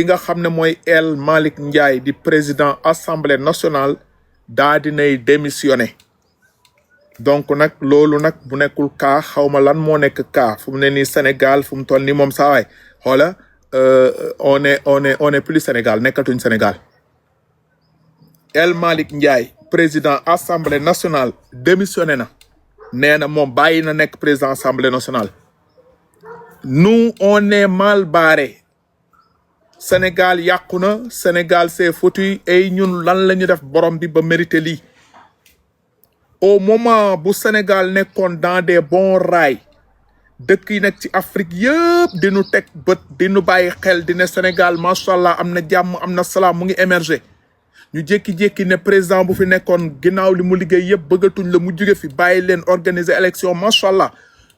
li nga xam ne mooy El Malick Ndiaye di président assemblée nationale daa dinay démissionné donc nag loolu nag bu nekkul cas xawma lan moo nekk cas fu mu ne nii Sénégal fu mu toll nii moom saa waay xoola on est plus Sénégal nekkatuñ Sénégal El Malick Ndiaye président assemblée nationale démissionné na nee na moom bàyyi na nekk président assemblée nationale nous on est mal barré Sénégal yàqu na Sénégal c'est foutu ay ñun lan la ñu def borom bi ba mérité lii au moment bu Sénégal nekkoon dans des bons rails dëkk yi nekk ci Afrique yëpp di nu teg bët di nu bàyyi xel di ne Sénégal macha allah am na jàmm am na salaam mu ngi émerger ñu jékki-jékki ne président bu fi nekkoon ginnaaw li mu liggéey yëpp bëggatuñ la mu jóge fi bàyyi leen organiser élection macha allah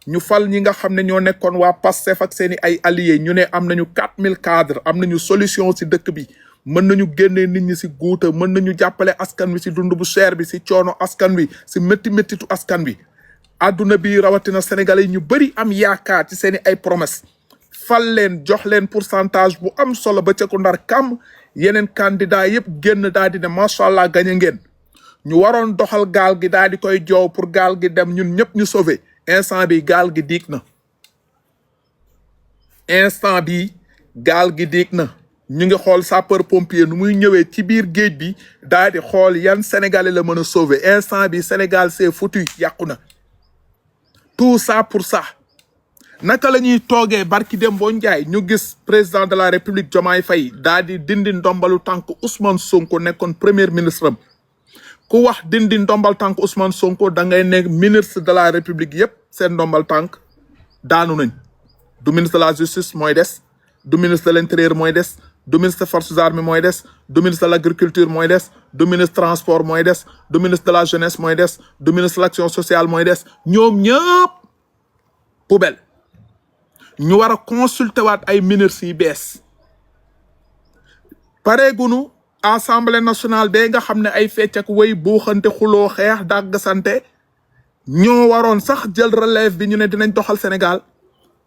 ñu fal ñi nga xam ne ñoo nekkoon waa Pastef ak seeni ay alliés ñu ne am nañu 4000 cadres am nañu solution si dëkk bi mën nañu génnee nit ñi si guuta mën nañu jàppale askan wi si dund bu cher bi si coono askan wi si méttitu askan wi adduna bi rawatina sénégalais yi ñu bëri am yaakaar ci seeni ay promesse fal leen jox leen pourcentage bu am solo ba ca ko ndar kam yeneen candidat yëpp génn daal di ne macha allah gañe ngeen ñu waroon doxal gaal gi daal di koy joow pour gaal gi dem ñun ñëpp ñu sauver instant bi gaal gi diig na instant bi gaal gi diig na ñu ngi xool sapeur pompier nu muy ñëwee ci biir géej bi daal di xool yan sénégalais la mën a sauver instant bi Sénégal c'est foutu yàqu na tout ça pour ça naka la ñuy toogee barki Dembo Ndiaye ñu gis président de la république Diomaye Faye daal di dindi ndombalu tànk Ousmane Sonko nekkoon premier ministre am ku wax dindi ndombal tànk Ousmane Sonko da ngay nekk ministre de la république yëpp seen ndombal tànk daanu nañ du ministre de la justice mooy des du ministre de l'intérieur mooy des du ministre des forces armées mooy des du ministre de l'agriculture mooy des du ministre transport mooy des du ministre de la jeunesse mooy des du ministre de l'action sociale mooy des ñoom ñëpp poubelle ñu war a consulter waat ay ministres yi bees pareegunu assemblée nationale bee nga xam ne ay fecc ak way buuxante xuloo xeex dàgg sante ñoo waroon sax jël relève bi ñu ne dinañ doxal Sénégal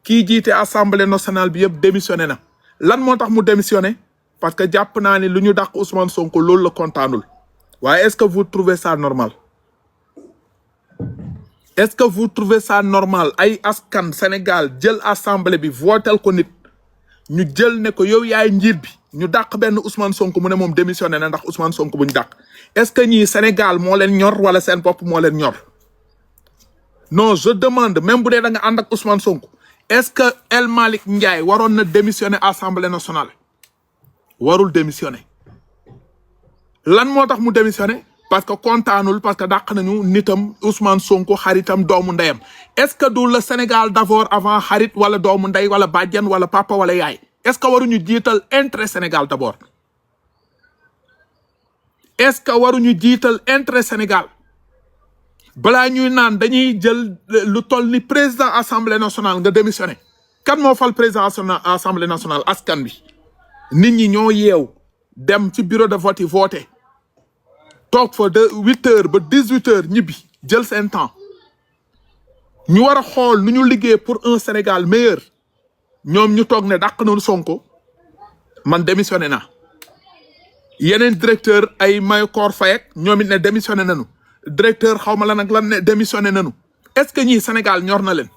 kii jiite assemblée nationale bi yëpp démissionné na lan moo tax mu démissionné parce que jàpp naa ni lu ñu dàq Ousmane Sonko loolu la kontaanul waaye est-ce que vous trouvez ça normal est-ce que vous trouvez ça normal ay askan Sénégal jël assemblée bi votel ko nit ñu jël ne ko yow yaay njiit bi ñu dàq benn Ousmane Sonko mu ne moom démissionné na ndax Ousmane Sonko buñ dàq est-ce que ñii Sénégal moo leen ñor wala seen bopp moo leen ñor non je demande même bu dee da nga ànd ak Ousmane Sonko est-ce que El Malick Ndiaye waroon na démissionner assemblée nationale warul démissionner lan moo tax mu démissionner parce que kontaanul parce que dàq nañu nitam Ousmane Sonko xaritam doomu ndeyam est-ce que du le Sénégal d'abord avant xarit wala doomu ndey wala bàjjan wala papa wala yaay est-ce que waruñu jiital intérêt Sénégal d'abord est-ce que waruñu jiital intérêt Sénégal balaa ñuy naan dañuy jël lu toll ni président assemblée nationale nga démissionné kan moo fal président assemblée nationale askan bi nit ñi ñoo yeew dem ci bureau de vote yi voté toog fa de 8 heures ba 18 heures ñibbi jël seen temps ñu war a xool nu ñu liggéey pour un Sénégal meilleur ñoom ñu toog ne dàq nañu Sonko man démissionné naa yeneen directeur ay Mayakor Faye ñoom it ne démissionné nañu directeur xaw ma lan ak lan ne démissionné nañu est-ce que ñii Sénégal ñor na leen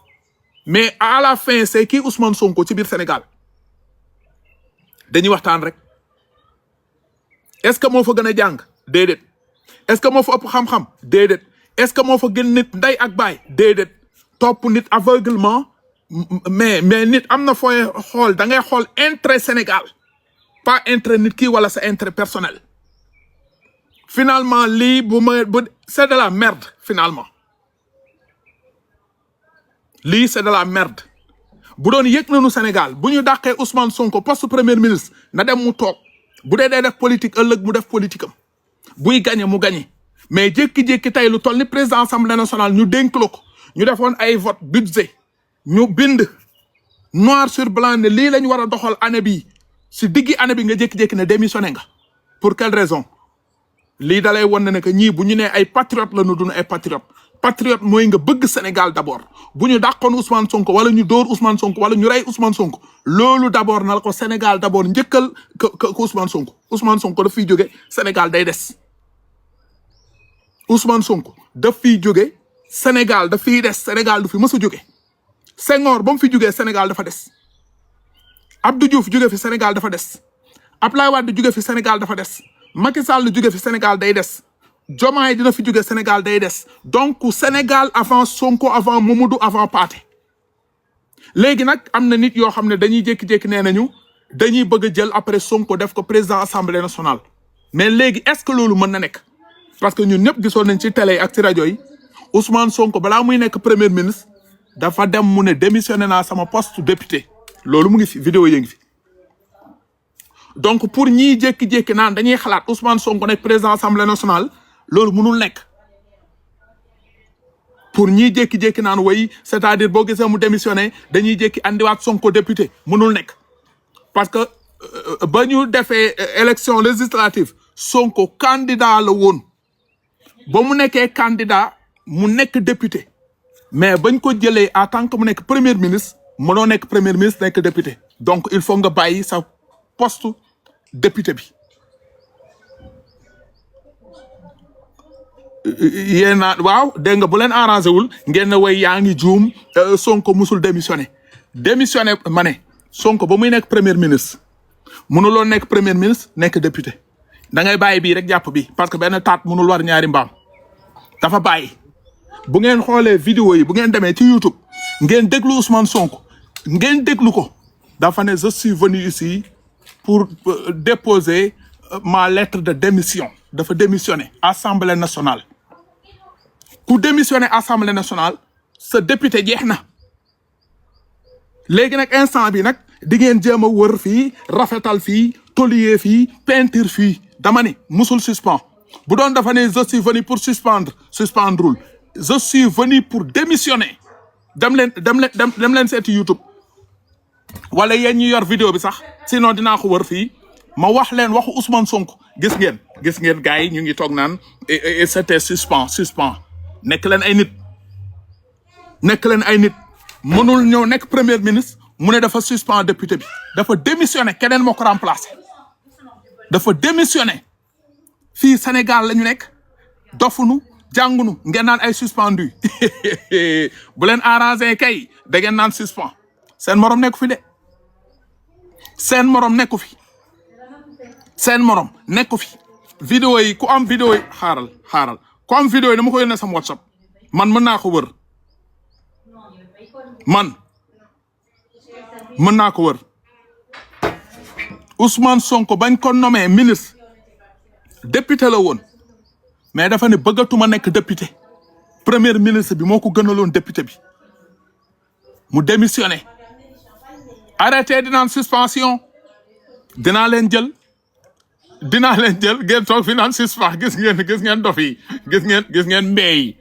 mais à la fin c'est kii Ousmane Sonko ci biir Sénégal dañuy waxtaan rek est-ce que moo fa gën a jàng déedéet est-ce que moo fa ëpp xam-xam déedéet est-ce que moo fa gën nit ndey ak baay déedéet topp nit aveuglement mais nit am na fooy xool da ngay xool intérêt Sénégal pas intérêt nit kii wala sa intérêt personnel finalement lii bu c'est de la merde finalement lii c'est de la merde bu doon yëg nañu Sénégal bu ñu dàqee Ousmane Sonko poste premier ministre na dem mu toog bu dee day def politique ëllëg mu def politique am buy gagné mu gagné mais jékki-jékki tey lu toll ni président assemblée nationale ñu dénk la ko ñu defoon ay vote budget ñu bind noir sur blanc ne lii lañ war a doxal année bii si diggi année bi nga jékki-jékki ne démissionné nga pour quelle raison lii dalay won ne que ñii bu ñu nee ay patriote la ñu dun ay patriote patriote mooy nga bëgg Sénégal d'abord bu ñu dàqoon Ousmane Sonko wala ñu dóor Ousmane Sonko wala ñu rey Ousmane Sonko loolu d'abord na la ko Sénégal d'abord njëkkal ko Ousmane Sonko. Ousmane Sonko daf fiy jóge Sénégal day des Ousmane Sonko daf fiy jóge Sénégal daf fiy des Sénégal du fi mës a jóge Senghor ba mu fi jógee Sénégal dafa des Abdou Diouf jóge fi Sénégal dafa des Abdoulaye Wade jóge fi Sénégal dafa des Macky Sall jóge fi Sénégal day des Diomaye dina fi jóge Sénégal day des donc Sénégal avant Sonko avant Mamadou avant Pathé léegi nag am na nit yoo xam ne dañuy jékki-jékki nee nañu dañuy bëgg a jël après Sonko def ko président assemblée nationale mais léegi est-ce que loolu mën na nekk parce que ñun ñëpp gisoon nañ ci télé yi ak ci rajo yi Ousmane Sonko balaa muy nekk premier ministre dafa dem mu ne démissionné naa sama poste député loolu mu ngi fi vidéo yi ngi fi donc pour ñiy jékki-jékki naan dañuy xalaat Ousmane Sonko nekk président assemblée nationale loolu mënul nekk pour ñiy jékki-jékki naan way c'est-à-dire boo gisee mu démissionné dañuy jékki andiwaat Sonko député mënul nekk parce que ba ñu defee élection législative Sonko candidat la woon ba mu nekkee candidat mu nekk député mais bañ ko jëlee en tant que mu nekk premier ministre mënoo nekk premier ministre nekk député donc il faut nga bàyyi sa poste député bi yéen a waaw dégg nga bu leen arrangé wul ngeen ne way yaa ngi juum Sonko musul démissionné ma ne Sonko ba muy nekk premier ministre mënuloo nekk premier ministre nekk député da ngay bàyyi bii rek jàpp bi parce que benn taat mënul war ñaari mbaam dafa bàyyi bu ngeen xoolee vidéo yi bu ngeen demee ci YouTube ngeen déglu Ousmane Sonko ngeen déglu ko dafa ne je suis venu ici pour déposer ma lettre de démission dafa démissionner Assemblée nationale ku démissionner Assemblée nationale sa député jeex na léegi nag instant bi nag di ngeen jéem a wër fii rafetal fii tôlier fii peinture fii dama ne musul suspend bu doon dafa ne je suis venu pour suspendrul je suis venu pour démissionner dem leen seeti YouTube wala yéen ñi yor vidéo bi sax sinon dinaa ko wër fii ma wax leen waxu Ousmane Sonko gis ngeen gars yi ñu ngi toog naan c'était suspend nekk leen ay nit mënul ñëw nekk premier ministre mu ne dafa suspend député bi dafa démissionné keneen moo ko remplacé dafa démissionné fii Sénégal la ñu nekk dofunu jàngunu ngeen naan ay suspendu bu leen arrangé kay da ngeen naan suspend seen morom nekku fi de seen morom nekku fi vidéo yi ku am vidéo yi xaaral ku am vidéo yi dama ko yónnee sama WhatsApp man mën naa ko wër Ousmane Sonko bañ ko nommé ministre député la woon mais dafa ne bëggatuma nekk député premier ministre bi moo ko gënaloon député bi mu démissionné arrêté dinaan suspension dinaa leen jël ngeen toog fi naan suspend gis ngeen dof yi gis ngeen mbéy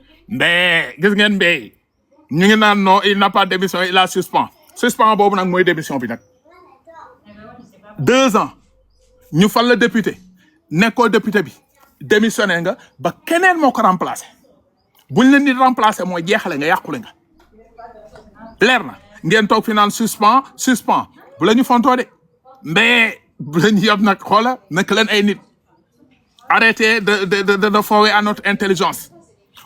ñu ngi naan non il n'a pas démission il a suspend boobu nag mooy démission bi nag 2 ans ñu fal la député nekkoo député bi démissionné nga ba keneen moo ko remplacé buñ leen di remplacé mooy jeexale nga yàqule nga leer na ngeen toog fi naan suspend bu la ñu fontoo de mais bu la ñu yab nag xoola nekk leen ay nit arrêtez de foowe à notre intelligence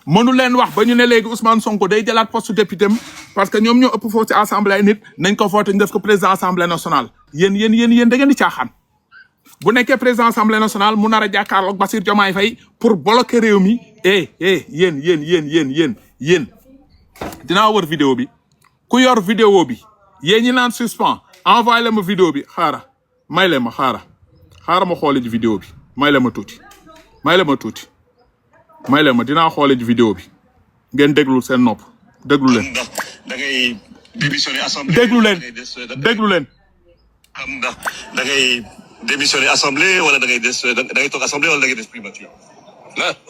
mënu leen wax ba ñu ne léegi Ousmane Sonko day jëlaat poste député parce que ñoom ñoo ëpp foofu ci assemblée ay nit nañ ko voté ñu def ko président assemblée nationale yéen da ngeen di caaxaan bu nekkee président assemblée nationale mu nar a jàkkaarloog Bassirou Diomaye Faye pour bloquer réew mi yéen dinaa wër vidéo bi ku yor vidéo bi yéen ñi naan suspend envoyé la ma vidéo bi xaara ma xoole ji vidéo bi may la ma dinaa xoole ji vidéo bi ngeen déglul seen nopp déglu leen da ngay démissionner assemblée déglu leen xam ndax da ngay démissionner assemblée wala da ngay toog assemblée wala da ngay des primature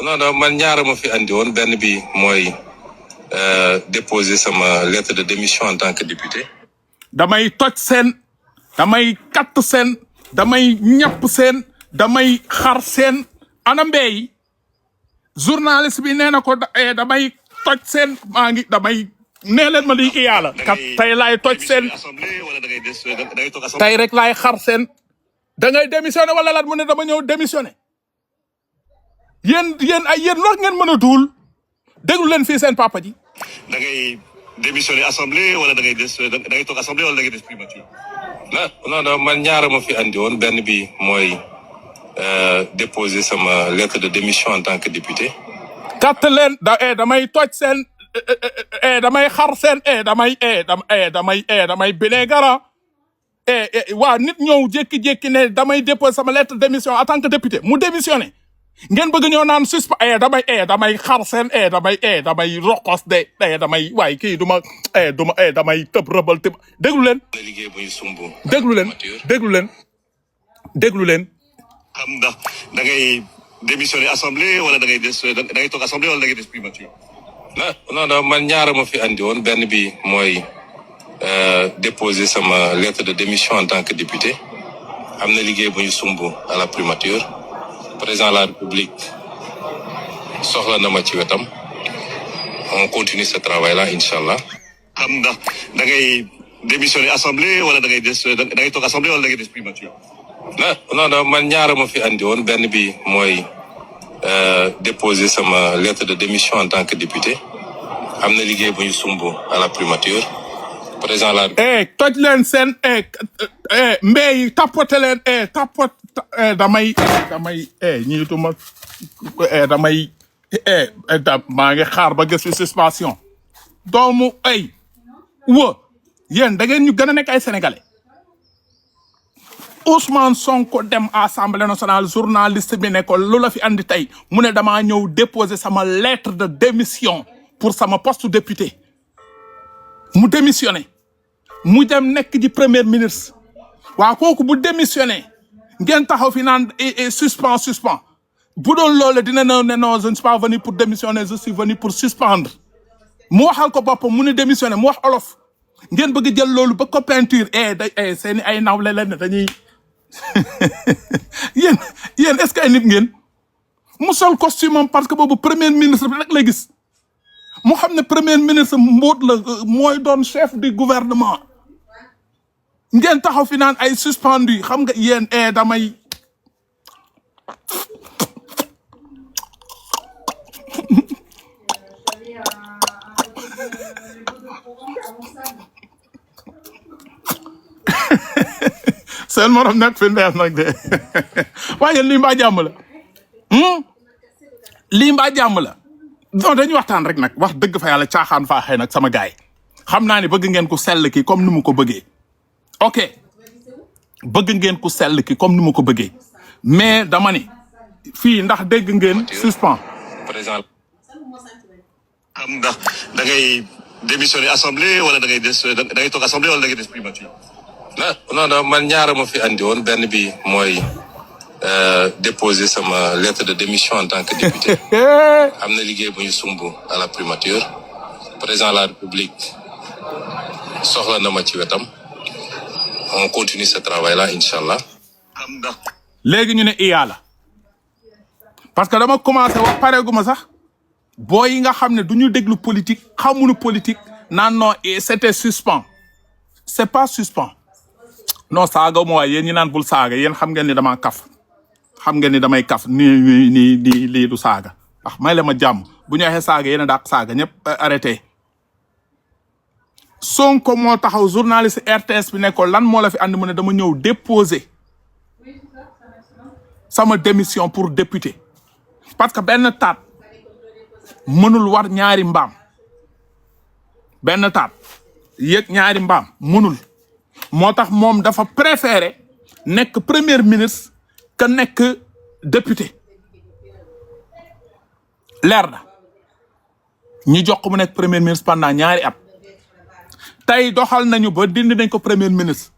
non man ñaara ma fi andi woon benn bi mooy déposer sama lettre de démission en tant que député. damay toj seen damay katt seen damay ñapp seen damay xar seen ana mbéy journaliste bi nee na ko damay toj seen maa ngi damay nee leen ma lii iyaa la kat tey laay toj seen assemblée wala da ngay toog assemblée. tey rek laay xar seen da ngay démissionné wala lan mu ne dama ñëw démissionné yéen lox ngeen mën a duul déglu leen fii seen papa ji. da ngay démissionné assemblée wala da ngay toog assemblée wala da ngay def primature. non man ñaara ma fi andi woon benn bi mooy déposer sama lettre de démission en tant que député. kat leen damay toj seen damay xar seen damay bilee gara waa nit ñëw jékki-jékki ne damay déposer sama lettre de démission en tant que député mu démissionné ngeen bëgg ñoo naan suspend damay xar seen damay rokos damay waay kii damay tëb rëbal tëb déglu leen liggéey bu ñu sumb. déglu leen xam ndax da ngay démissionné assemblée wala da ngay toog assemblée wala da ngay def primature. non man ñaara ma fi andi woon benn bi mooy déposer sama lettre de démission en tant que député am na liggéey bu ñu sumb à la primature président de la République soxla na ma ci wetam on continue ce travail là incha allah. xam ndax da ngay démissionné assemblée wala da ngay toog assemblée wala da ngay def primature. non man ñaara ma fi andi woon benn bi mooy déposer sama lettre de démission en tant que député am na liggéey bu ñu sumb à la primature président de la. toj leen seen mbéy tapote leen tapote damay ñiituma damay maa ngi xaar ba gis fi suspension doomu yéen da ngeen ñu gën a nekk ay sénégalais Ousmane Sonko dem assemblée nationale journaliste bi ne ko lu la fi andi tey mu ne damaa ñëw déposer sama lettre de démission pour sama poste député mu démissionné mu dem nekk di premier ministre waaw kooku bu démissionné ngeen taxaw fi naan suspend bu doon loolu dina ne non je ne suis pas venu pour démissionner je suis venu pour suspendre mu waxal ko boppam mu ne démissionné mu wax olof ngeen bëgg jël loolu ba ko peinture seeni ay nawle leen dañuy yéen est-ce que ay nit ngeen mu sol costume am parce que boobu premier ministre bi rek la gis mu xam ne premier ministre mbóot la mooy doon chef du gouvernement ngeen taxaw fi naan ay suspendu xam nga yéen damay seen morom nag fi ndeef nag de waaye lii mbaa jàmm la lii mbaa jàmm la non dañuy waxtaan rek nag wax dëgg fa yàlla caaxaan faa xëy nag sama gaay xam naa ne bëgg ngeen ku sell ki comme ni mu ko bëggee ok bëgg ngeen ku sell ki comme ni mu ko bëggee mais dama ni fii ndax dégg ngeen suspend président. xam ndax da ngay démissionné assemblée wala da ngay toog assemblée wala da ngay def primature. non man ñaara ma fi andi woon benn bi mooy déposer sama lettre de démission en tant que député am na liggéey bu ñu sumb à la primature président de la République soxla na ma ci wetam on continue ce travail là incha allah. xam ndax. léegi ñu ne iya la parce que dama commencé wax pareeguma sax boo yi nga xam ne du ñu déglu politique xamuñu politique naan non c'était suspend c'est pas suspend non saaga moo waaye yéen ñi naan bul saaga yéen xam ngeen ni damaa kaf xam ngeen ni damay kaf nii lii du saaga ndax may la ma jàmm bu ñu waxee saaga yéen a dàq saaga ñëpp arrêté Sonko moo taxaw journaliste RTS bi ne ko lan moo la fi andi mu ne dama ñëw déposer sama démission pour député parce que benn taat mënul war ñaari mbaam benn taat yëg ñaari mbaam mënul moo tax moom dafa préféré nekk premier ministre que nekk député leer na ñi jox ko mu nekk premier ministre pendant ñaari at tey doxal nañu ba dindi nañ ko premier ministre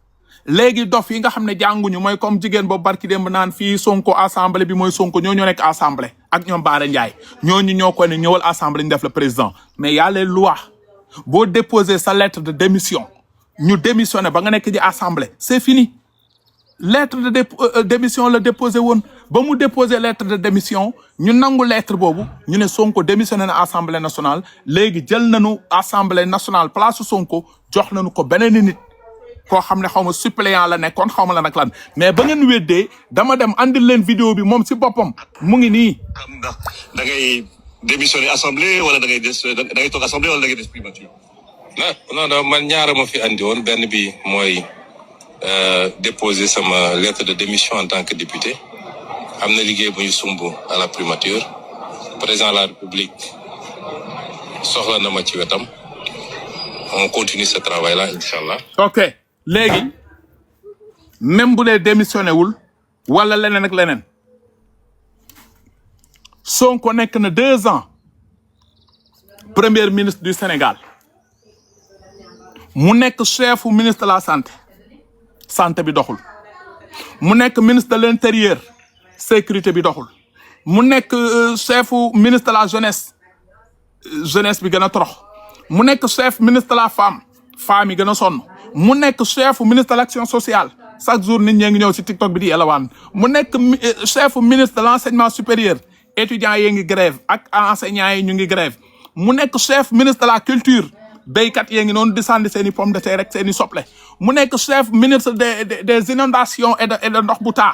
léegi dof yi nga xam ne jànguñu mooy comme jigéen boobu barki démb naan fii Sonko assemblée bi mooy Sonko ñoo nekk assemblée ak ñoom Baara Ndiaye ñooñu ñoo ko ne ñëwal assemblée ñu def le président mais y a les lois boo déposer sa lettre de démission ñu démissionné ba nga nekk ji assemblée c'est fini lettre de démission la déposé woon ba mu déposer lettre de démission ñu nangu lettre boobu ñu ne Sonko démissionné na assemblée nationale léegi jël nañu assemblée nationale place Sonko jox nañu ko beneen nit koo xam ne xaw ma suppléant la nekkoon xaw ma la nag lan mais ba ngeen weddee dama dem andil leen vidéo bi moom si boppam mu ngi nii. xam ndax da ngay démissionner assemblée wala da ngay toog assemblée wala da ngay des primature. non man ñaara ma fi andi woon benn bi mooy déposer sama lettre de démission en tant que député am na liggéey bu ñu sumb à la primature président de la République soxla na ma ci wetam on continue ce travail là inchallah. ok léegi même bu dee démissionné wul wala leneen ak leneen Sonko nekk na 2 ans premier ministre du Sénégal mu nekk chefu ministre de la santé bi doxul mu nekk ministre de l'intérieur sécurité bi doxul mu nekk chefu ministre de la jeunesse bi gën a torox mu nekk chef ministre de la femme yi gën a sonn mu nekk chefu ministre de l'action sociale chaque jour nit ñee ngi ñëw ci TikTok bi di elawaan mu nekk chefu ministre de l'enseignement supérieur étudiants yi ngi grève ak enseignants yi ñu ngi grève mu nekk chef ministre de la culture béykat yee ngi noonu di sànni seen i pomme de terre rek seen i soble mu nekk chef ministre des inondations et de ndox bu taa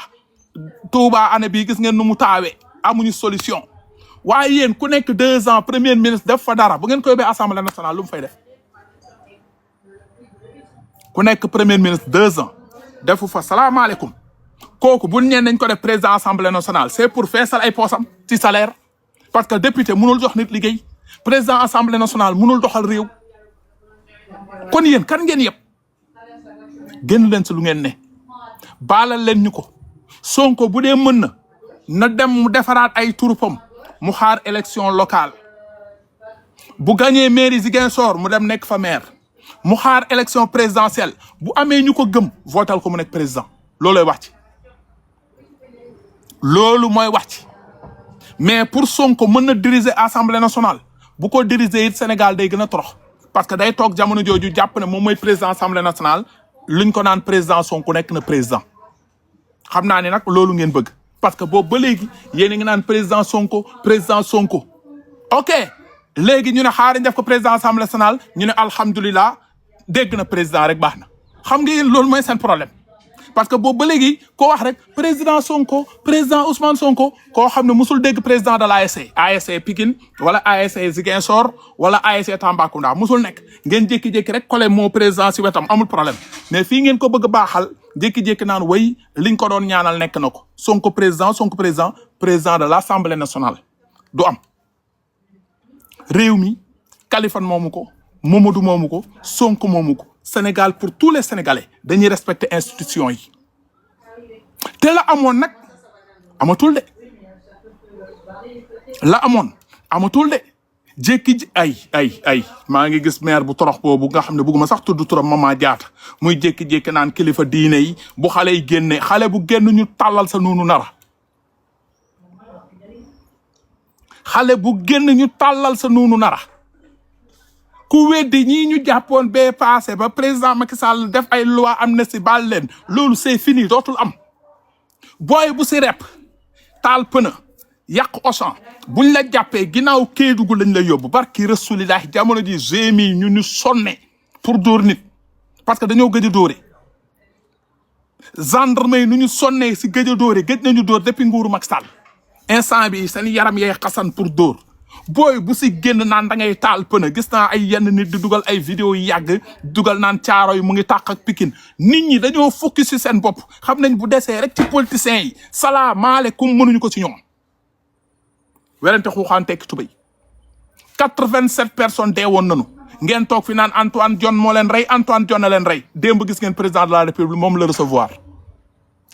Touba année bii gis ngeen nu mu taawee amuñu solution waaye yéen ku nekk 2 ans premier ministre def fa dara bu ngeen koy yóbbee assemblée nationale lu mu fay def ku nekk premier ministre 2 ans defu fa salaamaaleykum kooku bu ñeen nañ ko def président assemblée nationale c'est pour feesal ay poosam ci salaire parce que député mënul jox nit liggéey président assemblée nationale mënul doxal réew kon yéen kan ngeen yëpp génn leen si lu ngeen ne baalal leen ñu ko Sonko bu dee mën na dem mu defaraat ay turupam mu xaar élection locale bu gagné mairie Ziguinchor mu dem nekk fa maire mu xaar élection présidentielle bu amee ñu ko gëm votal ko mu nekk président loolooy wax ci loolu mooy wax ci mais pour Sonko mën na diriger assemblée nationale bu ko diriger it Sénégal day gën a torox parce que day toog jamono jooju jàpp ne moom mooy président assemblée nationale luñ ko naan président Sonko nekk na président xam naa ne nag loolu ngeen bëgg parce que boobu ba léegi yéen a ngi naan président Sonko ok léegi ñu ne xaari def ko président assemblée nationale ñu ne alhamdulilah dégg na président rek baax na xam nga yéen loolu mooy seen problème parce que boobu ba léegi koo wax rek président Sonko président Ousmane Sonko koo xam ne musul dégg président de l'ASC Pikine wala ASC Ziguinchor wala ASC Tambacounda musul nekk ngeen jékki-jékki rek collé moo président si wetam amul problème mais fii ngeen ko bëgg baaxal jékki-jékki naan way liñ ko doon ñaanal nekk na ko Sonko président de l'Assemblée nationale du am réew mi Kaliphone moomu ko Mamadou moomu ko Sonko moomu ko Sénégal pour tous les Sénégalais dañuy respecter institution yi te la amoon nag amatul de jékki ay maa ngi gis maire bu torox boobu nga xam ne bëgguma sax tudd turam Mama Diatta muy jékki-jékki naan kilifa diine yi bu xale yi génne xale bu génn ñu tàllal sa nuunu nara xale bu génn ñu tàllal sa nuunu nara ku weddi ñii ñu jàppoon bee passé ba président Macky Sall def ay loi amnistie baal leen loolu c'est fini dootul am booy bu si rep taal pëna yàq Auchan buñ la jàppee ginnaaw Kédougou lañ la yóbbu barki Rasulillah jamono ji gémi ñu sonne pour dóor nit parce que dañoo gëj a dóore gendarme yi nu ñu sonnee si gëj a dóore gëj nañu dóor depuis nguuru Macky Sall instant bi seen yaram yee xasan pour dóor booy bu si génn naan da ngay taal pëna gis naa ay yenn nit di dugal ay vidéo yi yàgg dugal naan caaro yi mu ngi tàq ak Pikine nit ñi dañoo focus si seen bopp xam nañ bu desee rek ci politiciens yi salaamaaleykum mënuñu ko ci ñoom werante xuuxaan tekki tubéy 87 personnes dee woon nañu ngeen toog fi naan Antoine Diome moo leen rey Antoine Diome na leen rey démb gis ngeen président de la République moom la recevoir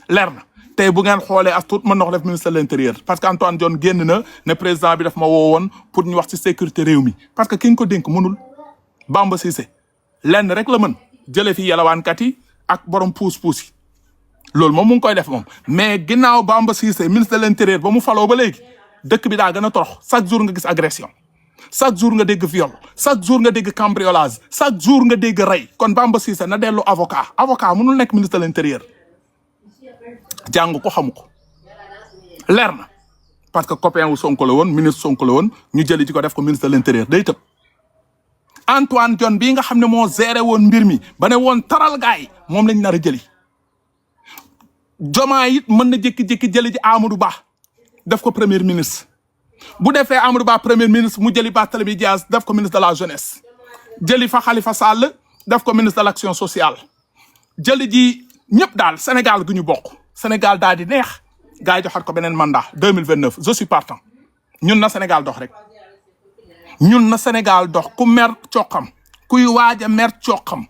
leer na tey bu ngeen xoolee as tuut mën na ko def ministre de l'intérieur parce que Antoine Diome génn na ne président bi daf ma woowoon pour ñu wax ci sécurité réew mi parce que ki ñu ko dénk mënul Bamba Cissé lenn rek la mën jële fi yalawaankat yi ak borom puus-puus yi loolu moom mu ngi koy def moom mais ginnaaw Bamba Cissé ministre de l'intérieur ba mu faloo ba léegi dëkk bi daa gën a torox chaque jour nga gis agression chaque jour nga dégg viol chaque jour nga dégg cambriolage chaque jour nga dégg rey kon Bamba Cissé na dellu avocat mënul nekk ministre de l'intérieur jàng ko xamu ko leer na parce que copain wu Sonko la woon ministre Sonko la woon ñu jëli ci ko def ko ministre de l'intérieur day tëb Antoine Diome bii nga xam ne moo géré woon mbir mi ba ne woon taral gaay moom lañ nar a jëli Diomaye it mën na jékki-jékki jëli ji Amadou Ba def ko premier ministre bu defee Amadou Ba premier ministre mu jëli Barthélémy Dias def ko ministre de la jeunesse jëli fa Khalifa Sall def ko ministre de l'action sociale jëli ji ñëpp daal Sénégal gu ñu bokk Sénégal daal di neex gars yi joxat ko beneen mandat 2029 je suis partant ñun na Sénégal dox rek ñun na Sénégal dox ku mer coqam kuy waaj a mer coqam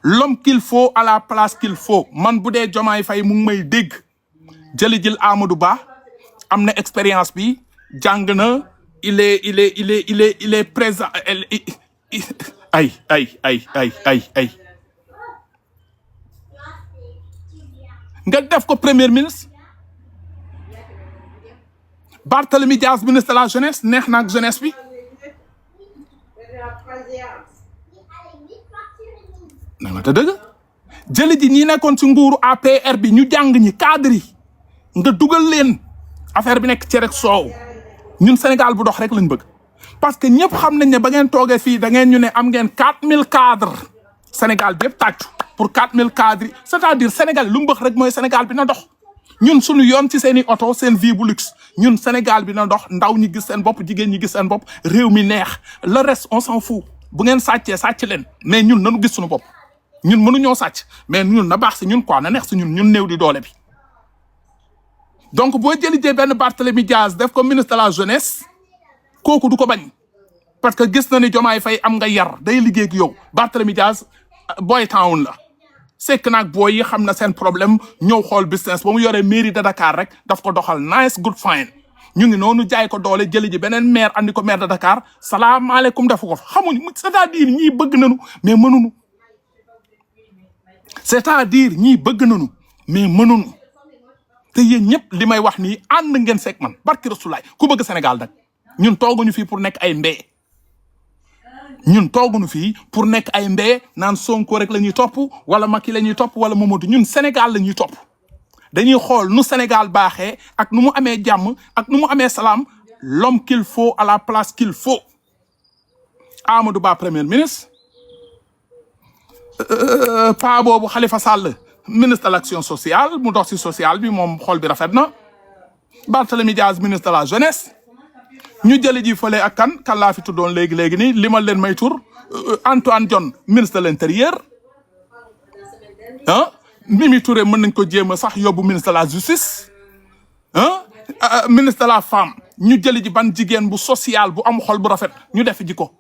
l'homme qu'il faut à la place qu'il faut man bu dee Diomaye Faye mu ngi may dégg jëli jël Amadou Ba am na expérience bi jàng na il est présent ay nga def ko premier ministre Barthélémy Dias ministre de la jeunesse neex na ak jeunesse bi na nga te dëgg jëli ji ñi nekkoon ci nguuru APR bi ñu jàng ñi cadre yi nga dugal leen affaire bi nekk ci rek soow ñun Sénégal bu dox rek lañ bëgg parce que ñëpp xam nañ ne ba ngeen toogee fii da ngeen ñu ne am ngeen 4000 cadres Sénégal bi yëpp tàccu pour 4000 cadres yi c'est-à-dire Sénégal lu mu bëgg rek mooy Sénégal bi na dox ñun suñu yoon ci seen i oto seen vie bu luxe ñun Sénégal bi na dox ndaw ñi gis seen bopp jigéen ñi gis seen bopp réew mi neex le reste on s'en fout bu ngeen sàccee sàcc leen mais ñun nañu gis suñu bopp ñun mënuñoo sàcc mais ñun na baax si ñun quoi na neex si ñun néew di doole bi donc boo jëlijee benn Barthélémy Dias def ko ministre de la jeunesse kooku du ko bañ parce que gis na ni Diomaye Faye am nga yar day liggéey ak yow Barthélémy Dias boy town la sekk naag booy yi xam na seen problème ñëw xool business ba mu yoree mairie de Dakar rek daf ko doxal nice good fine ñu ngi noonu jaay ko doole jëli ji beneen maire andi ko maire de Dakar salaamaaleykum defu ko fa xamuñu c'est-à-dire ñii bëgg nañu mais mënuñu c'est-à-dire ñii bëgg nañu mais mënuñu te yéen ñëpp li may wax nii ànd ngeen seeg man barki Rasulaay ku bëgg Sénégal nag ñun tooguñu fii pour nekk ay mbee ñun tooguñu fii pour nekk ay mbee naan Sonko rek la ñuy topp wala Macky la ñuy topp wala Mamadou ñun Sénégal la ñuy topp dañuy xool nu Sénégal baaxee ak nu mu amee jàmm ak nu mu amee salaam l'homme qu'il faut à la place qu'il faut Amadou Ba premier ministre pa boobu Khalifa Sall ministre de l'action sociale mu dox ci sociale bi moom xool bi rafet na Barthélémy Dias ministre de la jeunesse ñu jële ji fële ak kan laa fi tuddoon léegi nii limal leen may tur Antoine Diome ministre de l'intérieur ah Mimi Touré mën nañ ko jéem a sax yóbbu ministre de la justice ah ministre de la femme ñu jële ji ban jigéen bu social bu am xol bu rafet ñu def ji ko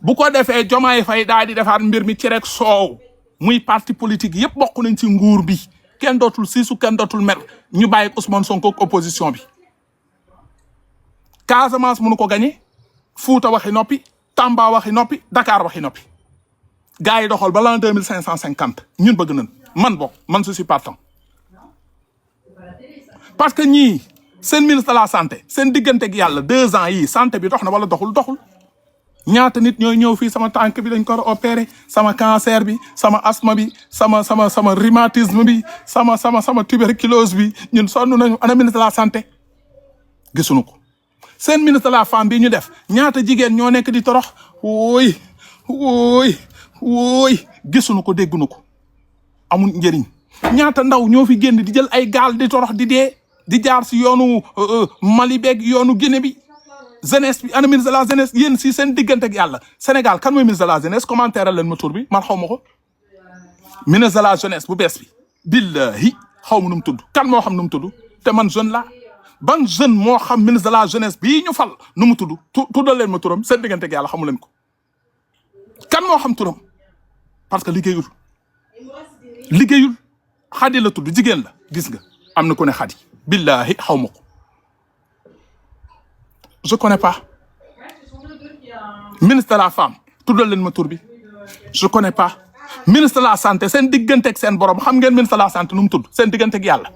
bu ko defee Diomaye Faye daal di defaat mbir mi ci rek soow muy parti politique yëpp bokk nañ ci nguur bi kenn dootul siisu kenn dootul mer ñu bàyyi Ousmane Sonko ak opposition bi Casamance mënu ko gagné Fouta waxi noppi Tamba waxi noppi Dakar waxi noppi gars yi doxal ba l'an 2550 ñun bëgg nañ man bokk man je suis partant parce que ñii seen ministre de la santé seen digganteeg yàlla 2 ans yii santé bi dox na wala doxul ñaata nit ñooy ñëw fii sama tànk bi dañ ko opéré sama cancer bi sama asthme bi sama rhumatisme bi sama tuberculose bi ñun sonn nañu ana ministre de la santé gisuñu ko seen ministre de la femme bi ñu def ñaata jigéen ñoo nekk di torox wooy gisuñu ko dégguñu ko amul njëriñ ñaata ndaw ñoo fi génn di jël ay gaal di torox di dee di jaar si yoonu Mali beeg yoonu Guinée bi jeunesse bi ana ministre de la jeunesse yéen si seen diggante ak yàlla Sénégal kan mooy ministre de la jeunesse commentaire leen ma tur bi man xaw ma ko ministre de la jeunesse bu bees bi billahi xaw ma nu mu tudd kan moo xam nu mu tudd te man jeune la ban jeune moo xam ministre de la jeunesse bii ñu fal nu mu tudd tuddal leen ma turam seen diggante ak yàlla xamu leen ko kan moo xam turam parce que liggéeyul Xadi la tudd jigéen la gis nga am na ku ne Xadi billahi xaw ma ko je connais pas ministre de la femme tuddal leen ma tur bi je connais pas ministre de la santé seen digganteeg seen borom xam ngeen ministre de la santé nu mu tudd seen digganteeg yàlla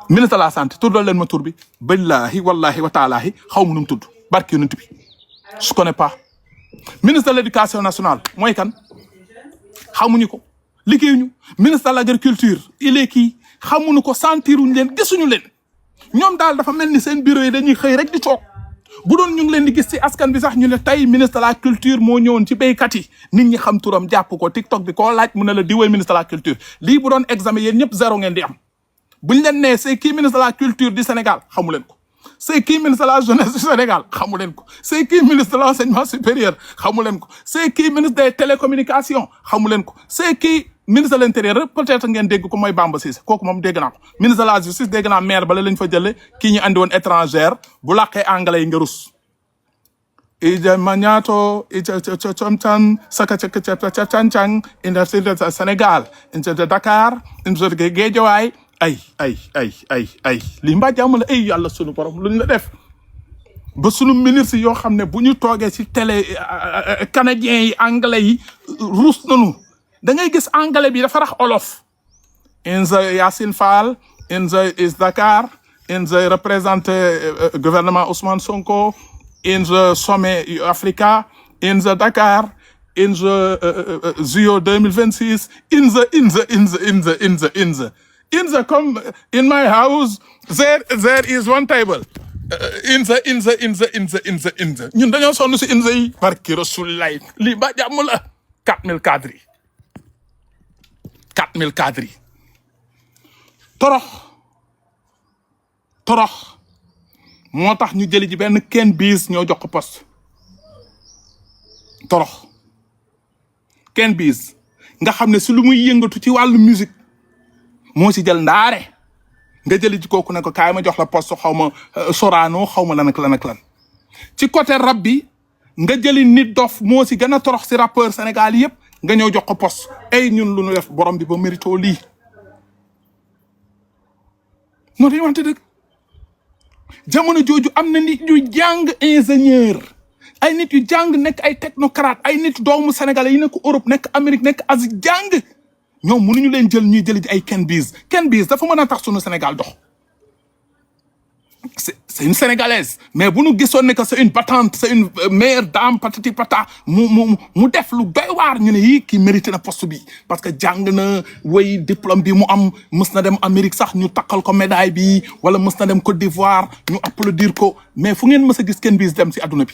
ministre de la santé tuddal leen ma tur bi billahi wallahi wa taalahi xaw ma nu mu tudd barki yonent bi je connais pas ministre de l'éducation nationale mooy kan xamuñu ko liggéeyuñu ministre de l'agriculture il est kii xamuñu ko sentiruñu leen gisuñu leen ñoom daal dafa mel ni seen bureau yi dañuy xëy rek di toog bu doon ñu ngi leen di gis ci askan bi sax ñu ne tey ministre de la culture moo ñëwoon ci béykat yi nit ñi xam turam jàpp ko TikTok bi koo laaj mu ne la diwee ministre de la culture lii bu doon examen yéen ñëpp zéro ngeen di am buñ leen nee c'est qui ministre de la culture du Sénégal xamu leen ko c'est qui ministre de la jeunesse du Sénégal xamu leen ko c'est qui ministre de l'enseignement supérieur xamu leen ko c'est qui ministre des télécommunications xamu leen ko c'est qui ministre de l'intérieur peut-être ngeen dégg ko mooy Bamba Cissé kooku moom dégg naa ko ministre de la justice dégg naa maire bala lañ fa jële kii ñu andi woon étrangère bu làqee anglais yi nga rus ija mañato ija comtan saka cancang inde Sénégal inde Dakar inde Guédiawaye ay lii mbaa jàmm la ay yàlla sunu borom luñ la def ba sunu ministre yoo xam ne bu ñu toogee ci télé canadiens yi anglais yi ruus nanu da ngay gis anglais bi dafa rax olof in the Yassine Fall in the is Dakar in the représente gouvernement Ousmane Sonko in the sommet Africa in the Dakar in the Zio 2026 in the come in my house there is one table in the ñun dañoo sonn si in the yi barki Rasulullah lii ba jàmm la 4000 cadres 4000 cadres yi torox moo tax ñu jëli ji benn kenn biis ñoo jox ko poste torox kenn biis nga xam ne si lu muy yëngatu ci wàllu musique moo ci jël ndaare nga jëli ji kooku ne ko kaay ma jox la poste xaw ma Sorano xaw ma lan ak lan ci côté rap bi nga jëli nit dof moo si gën a torox si rappeur Sénégal yëpp nga ñëw jox ko poste ay ñun lu ñu def borom bi ba mérito lii moo dañu wante dëgg jamono jooju am na nit yu jàng ingénieur ay nit yu jàng nekk ay technocrate ay nit doomu sénégalais yi nekk Europe nekk Amérique nekk Asie jàng ñoom mënuñu leen jël ñuy jëli ay Ken Biz dafa mën a tax sunu Sénégal dox c'est une sénégalaise mais bu ñu gisoon ne que c'est une battante c'est une meilleure dame patati pata mu def lu doy waar ñu ne yii kii mérité na poste bi parce que jàng na way diplôme bi mu am mës na dem Amérique sax ñu takkal ko médaille bi wala mës na dem Côte d'Ivoire ñu applaudir ko mais fu ngeen mës a gis Ken Biz dem si adduna bi